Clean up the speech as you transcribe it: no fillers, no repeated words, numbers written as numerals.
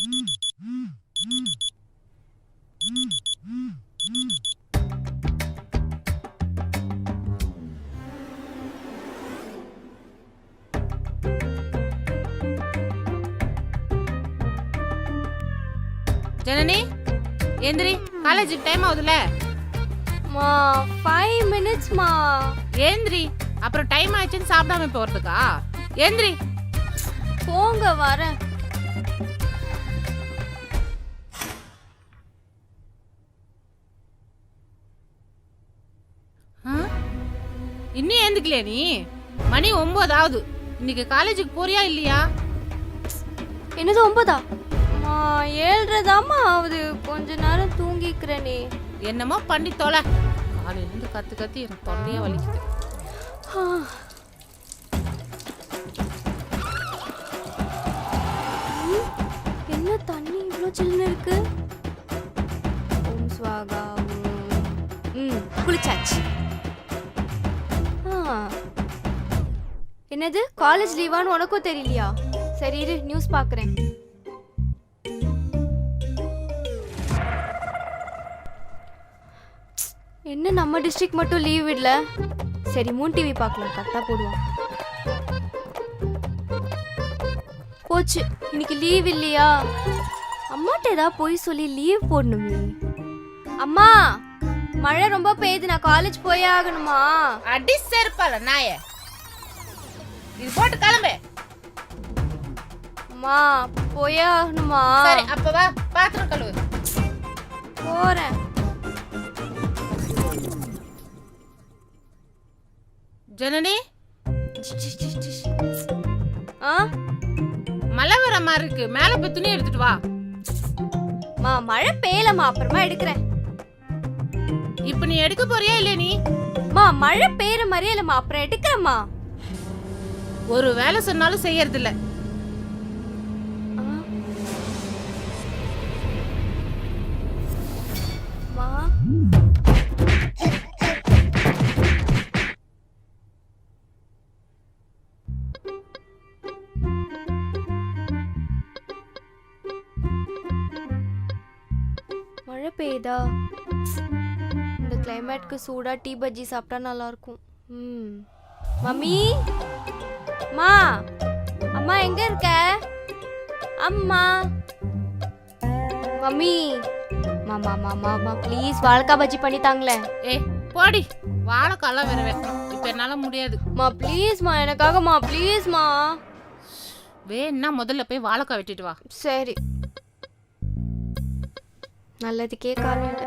ஜனனி எந்திரி, காலேஜுக்கு டைம் ஆகுதுல. மா 5 minutes மா. ஏந்திரி, அப்புறம் டைம் ஆயிடுச்சுன்னு சாப்பிடாம போறதுக்கா? ஏந்திரி. போங்க வரேன். இன்னும் ஏந்துக்கலையா நீ? மணி 9 ஆகுது. இன்னைக்கு காலேஜுக்கு போறியா இல்லையா? என்னது 9ஆ? மா 7:30 தாம்மா ஆகுது. கொஞ்ச நேரம் தூங்கிக்கிறேனே. என்னமோ பண்ணி தொலை. காலையில இருந்து கத்து கத்தி எனக்கு தொண்டையே வலிக்குது. என்ன தண்ணி இவ்வளோ சில்லுன்னு இருக்கு? ஓம் ஸ்வாகா. குளிச்சாச்சு. என்னது காலேஜ் லீவான்னு உனக்கும் தெரியலையா? சரி இரு நியூஸ் பார்க்குறேன். என்ன நம்ம டிஸ்ட்ரிக்ட் மட்டும் லீவ் விடல? சரி மூன் டிவி பார்க்கலாம், கரெக்டாக போடுவோம். போச்சு, இன்னைக்கு லீவ் இல்லையா? அம்மாட்ட ஏதாவது போய் சொல்லி லீவ் போடணுமே. அம்மா மழை ரொம்ப பெய்யுது, நான் காலேஜ் போயே ஆகணுமா? அடி செருப்பால நாயே, இது போட்டு கிளம்பு. அம்மா போயே ஆகணுமா? சரி அப்ப வா, பாத்திரம் கழுவு. போறேன். ஜனனி, மழை வர மாதிரி இருக்கு, மேல போய் துணி எடுத்துட்டு வா. மா மழை பெய்யலமா, அப்புறமா எடுக்கிறேன். இப்ப நீ எடுக்க போறியா இல்லையா? நீ மழை பெய்யற மாதிரியே இல்லம்மா, அப்புறம் எடுக்கிறேம்மா. ஒரு வேலை சொன்னாலும் செய்யறது இல்ல. மழை பெய்யுதா? இந்த கிளைமேட்க்கு சூடா டீ பஜ்ஜி சாப்பிட்டா நல்லா இருக்கும். மம்மி, மா அம்மா எங்க இருக்க? அம்மா, மம்மி, மாமா மாமா மா ப்ளீஸ் வாழைக்காய் பஜ்ஜி பண்ணி தாங்களேன். போடி, வாழைக்காலாம் வேற வைக்கணும், இப்ப என்னால முடியாது. மா ப்ளீஸ் மா, எனக்காக மா ப்ளீஸ் மா. வேணா முதல்ல போய் வாழைக்காய் வெட்டிட்டு வா. சரி, நல்லதுக்கே காரணம் இல்லை.